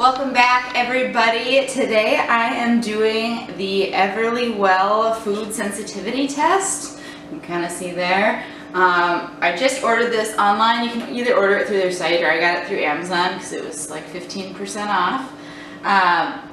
Welcome back, everybody. Today I am doing the Everlywell food sensitivity test. You can kind of see there. I just ordered this online. You can either order it through their site or I got it through Amazon because it was like 15% off.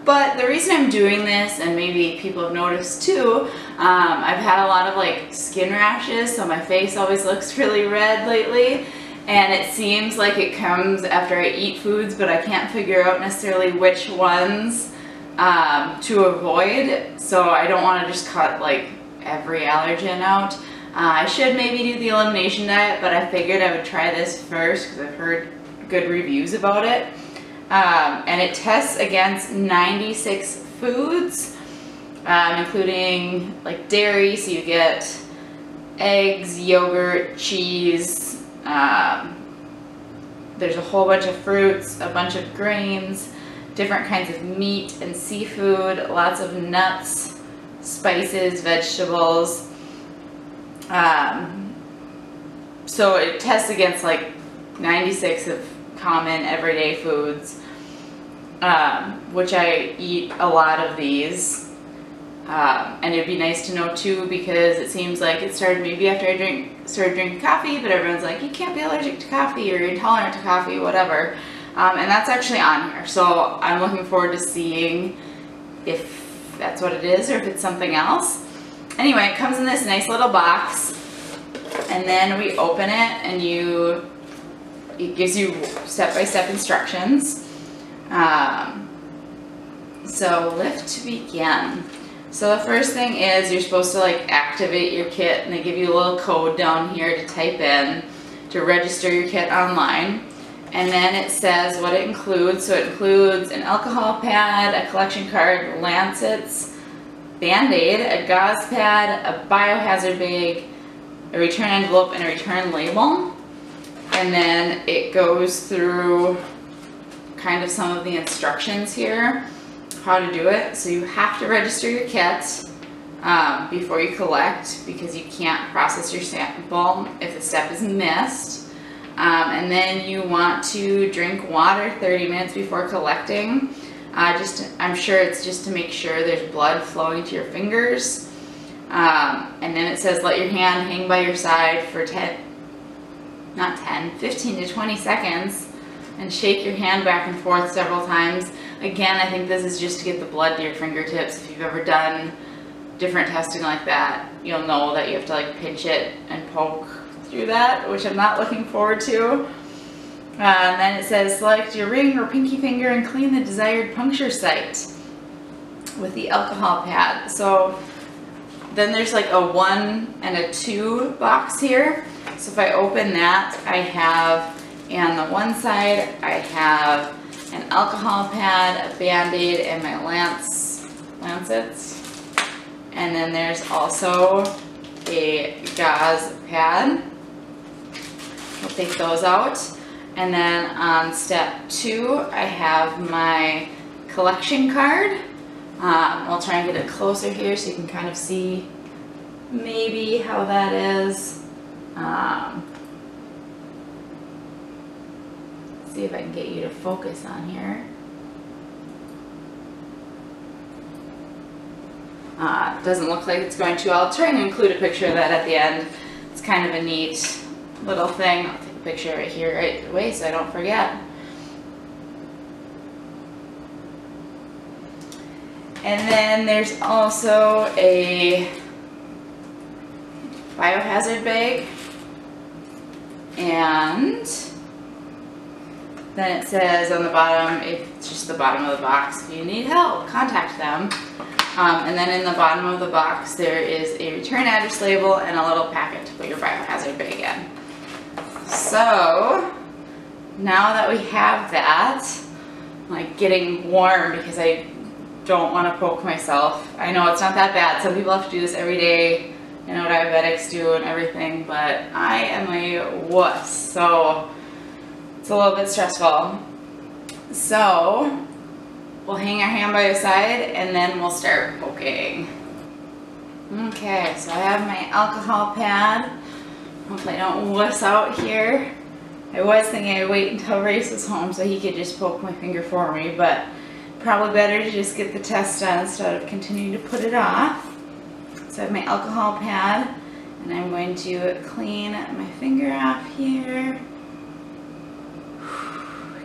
But the reason I'm doing this, and maybe people have noticed too, I've had a lot of like skin rashes, so my face always looks really red lately. And it seems like it comes after I eat foods, but I can't figure out necessarily which ones to avoid. So I don't want to just cut like every allergen out. I should maybe do the elimination diet, but I figured I would try this first because I've heard good reviews about it. And it tests against 96 foods, including like dairy, so you get eggs, yogurt, cheese. There's a whole bunch of fruits, a bunch of grains, different kinds of meat and seafood, lots of nuts, spices, vegetables. So it tests against like 96 of common everyday foods, which I eat a lot of these. And it'd be nice to know too, because it seems like it started maybe after I started drinking coffee, but everyone's like, you can't be allergic to coffee or you're intolerant to coffee, whatever. And that's actually on here. So I'm looking forward to seeing if that's what it is or if it's something else. Anyway, it comes in this nice little box, and then we open it and it gives you step-by-step instructions. So lift to begin. So the first thing is you're supposed to like activate your kit, and they give you a little code down here to type in to register your kit online. And then it says what it includes. So it includes an alcohol pad, a collection card, lancets, Band-Aid, a gauze pad, a biohazard bag, a return envelope, and a return label. And then it goes through kind of some of the instructions here, how to do it. So you have to register your kit before you collect, because you can't process your sample if a step is missed. And then you want to drink water 30 minutes before collecting. I'm sure it's just to make sure there's blood flowing to your fingers. And then it says let your hand hang by your side for 15 to 20 seconds and shake your hand back and forth several times. Again, I think this is just to get the blood to your fingertips. If you've ever done different testing like that, you'll know that you have to like pinch it and poke through that, which I'm not looking forward to. And then it says select your ring or pinky finger and clean the desired puncture site with the alcohol pad. So then there's like a 1 and a 2 box here. So if I open that, I have, on the one side, I have an alcohol pad, a Band-Aid, and my lancets. And then there's also a gauze pad. We'll take those out. And then on step 2, I have my collection card. I'll try and get it closer here so you can kind of see maybe how that is. See if I can get you to focus on here. Doesn't look like it's going to. I'll try and include a picture of that at the end. It's kind of a neat little thing. I'll take a picture right here right away so I don't forget. And then there's also a biohazard bag, and then it says on the bottom, it's just the bottom of the box, if you need help, contact them. And then in the bottom of the box there is a return address label and a little packet to put your biohazard bag in. So now that we have that, I'm like getting warm because I don't want to poke myself. I know it's not that bad. Some people have to do this every day. I know diabetics do and everything, but I am a wuss, so it's a little bit stressful. So we'll hang our hand by your side and then we'll start poking. Okay, so I have my alcohol pad. Hopefully I don't wuss out here. I was thinking I'd wait until Race was home so he could just poke my finger for me, but probably better to just get the test done instead of continuing to put it off. So I have my alcohol pad, and I'm going to clean my finger off here.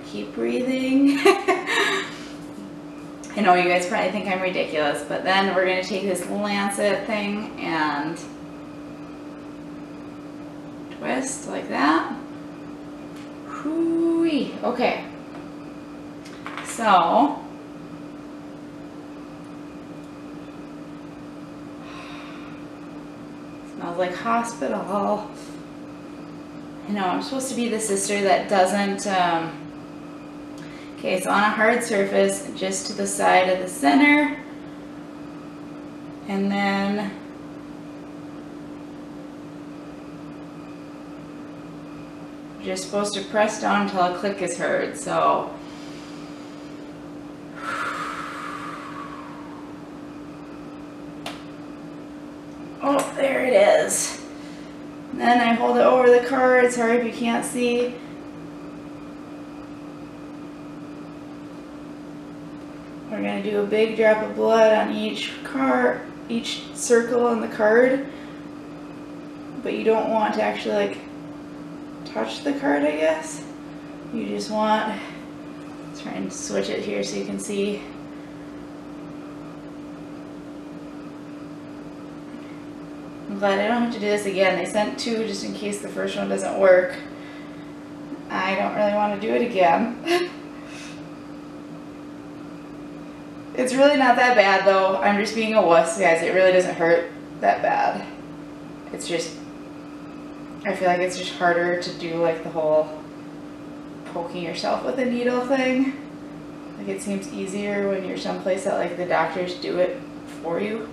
Keep breathing. I know you guys probably think I'm ridiculous, but then we're going to take this lancet thing and twist like that. Whoo-wee. Okay. So, smells like hospital. I know, I'm supposed to be the sister that doesn't, okay, so on a hard surface, just to the side of the center, and then you're just supposed to press down until a click is heard, so oh, there it is. And then I hold it over the card. Sorry if you can't see. We're going to do a big drop of blood on each circle on the card, but you don't want to actually like touch the card, I guess. You just want, let's try and switch it here so you can see. I'm glad I don't have to do this again. They sent 2 just in case the first one doesn't work. I don't really want to do it again. It's really not that bad though. I'm just being a wuss, guys. It really doesn't hurt that bad. It's just, I feel like it's just harder to do like the whole poking yourself with a needle thing. Like it seems easier when you're someplace that like the doctors do it for you.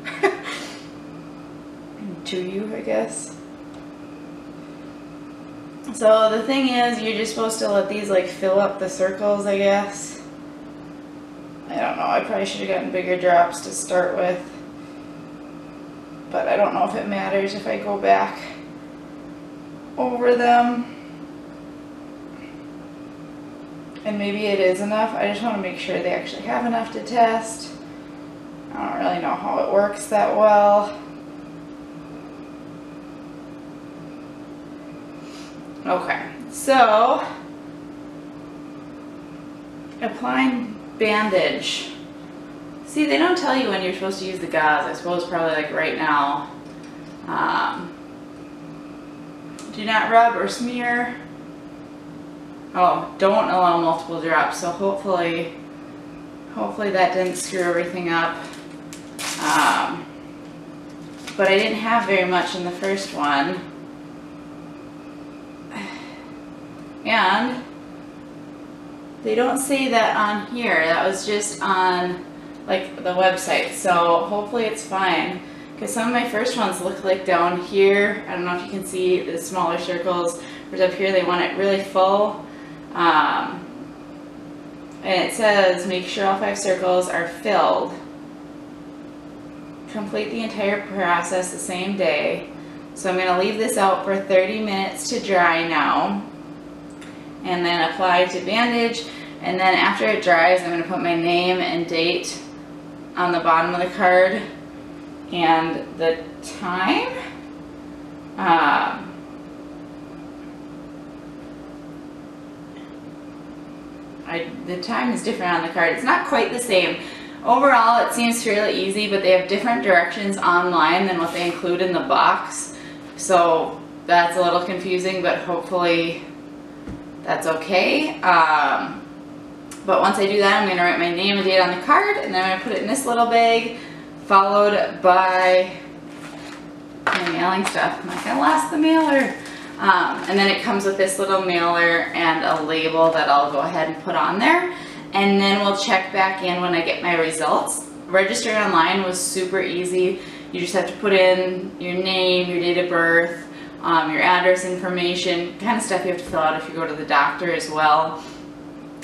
To you, I guess. So the thing is, you're just supposed to let these like fill up the circles, I guess. I don't know, I probably should have gotten bigger drops to start with, but I don't know if it matters if I go back over them. And maybe it is enough. I just want to make sure they actually have enough to test. I don't really know how it works that well. Okay, so applying bandage. See, they don't tell you when you're supposed to use the gauze. I suppose probably like right now. Do not rub or smear. Oh, don't allow multiple drops. So hopefully that didn't screw everything up. But I didn't have very much in the first one. And they don't say that on here. That was just on like the website. So hopefully it's fine. Because some of my first ones look like down here. I don't know if you can see the smaller circles. Whereas up here they want it really full. And it says make sure all 5 circles are filled. Complete the entire process the same day. So I'm going to leave this out for 30 minutes to dry now. And then apply to bandage, and then after it dries I'm going to put my name and date on the bottom of the card and the time. The time is different on the card. It's not quite the same. Overall it seems fairly easy, but they have different directions online than what they include in the box. So that's a little confusing, but hopefully that's okay. But once I do that, I'm going to write my name and date on the card, and then I'm going to put it in this little bag, followed by my mailing stuff. I'm like, I lost the mailer. And then it comes with this little mailer and a label that I'll go ahead and put on there. And then we'll check back in when I get my results. Registering online was super easy. You just have to put in your name, your date of birth, your address information, kind of stuff you have to fill out if you go to the doctor as well,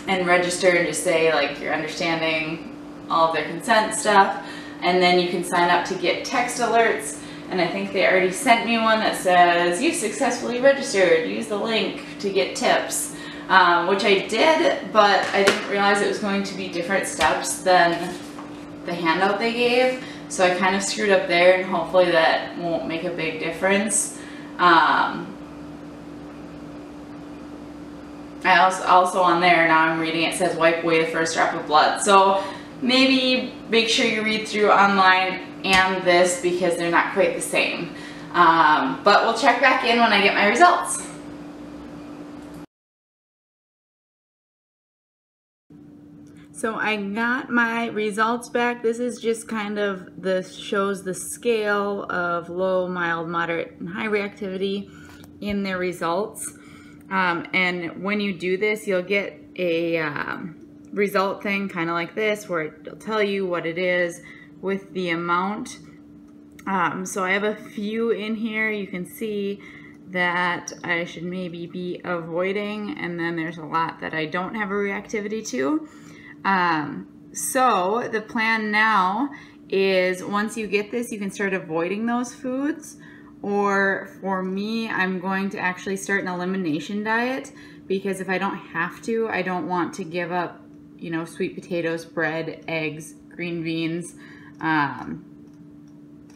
and register and just say like you're understanding all of their consent stuff, and then you can sign up to get text alerts and I think they already sent me one that says, "You successfully registered, use the link to get tips," which I did, but I didn't realize it was going to be different steps than the handout they gave, so I kind of screwed up there, and hopefully that won't make a big difference. I also on there, now I'm reading, it says wipe away the first drop of blood. So maybe make sure you read through online and this, because they're not quite the same. But we'll check back in when I get my results. So I got my results back. This is just kind of, shows the scale of low, mild, moderate, and high reactivity in their results. And when you do this, you'll get a result thing kind of like this, where it'll tell you what it is with the amount. So I have a few in here you can see that I should maybe be avoiding, and then there's a lot that I don't have a reactivity to. So the plan now is, once you get this, you can start avoiding those foods. Or for me, I'm going to actually start an elimination diet, because if I don't have to, I don't want to give up, you know, sweet potatoes, bread, eggs, green beans,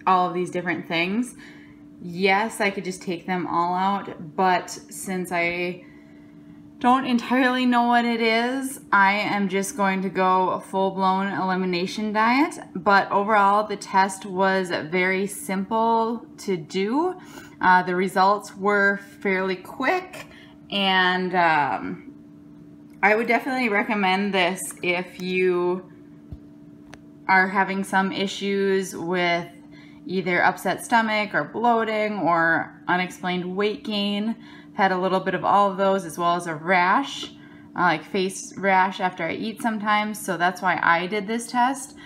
all of these different things. Yes, I could just take them all out, but since I don't entirely know what it is, I am just going to go a full-blown elimination diet. But overall, the test was very simple to do. The results were fairly quick, and I would definitely recommend this if you are having some issues with either upset stomach or bloating or unexplained weight gain. Had a little bit of all of those, as well as a rash, like face rash after I eat sometimes. So that's why I did this test.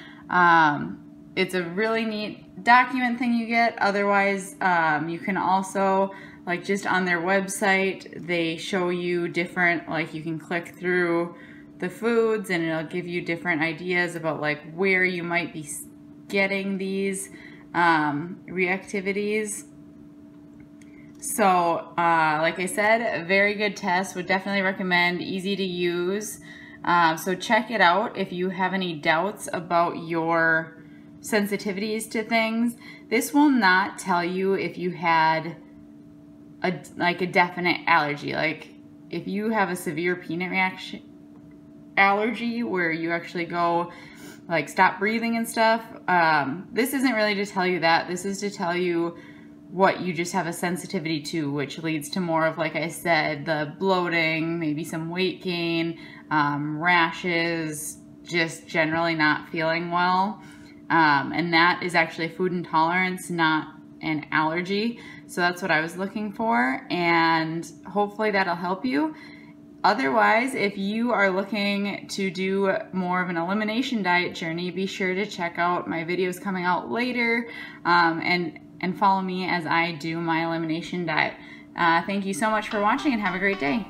It's a really neat document thing you get. Otherwise, you can also, like, just on their website, they show you different, like, you can click through the foods and it'll give you different ideas about like where you might be getting these reactivities. So like I said, a very good test, would definitely recommend, easy to use. So check it out if you have any doubts about your sensitivities to things. This will not tell you if you had a definite allergy. Like if you have a severe peanut allergy where you actually go like stop breathing and stuff, this isn't really to tell you that. This is to tell you what you just have a sensitivity to, which leads to more of, like I said, the bloating, maybe some weight gain, rashes, just generally not feeling well. And that is actually food intolerance, not an allergy. So that's what I was looking for, and hopefully that'll help you. Otherwise, if you are looking to do more of an elimination diet journey, be sure to check out my videos coming out later, and follow me as I do my elimination diet. Thank you so much for watching, and have a great day.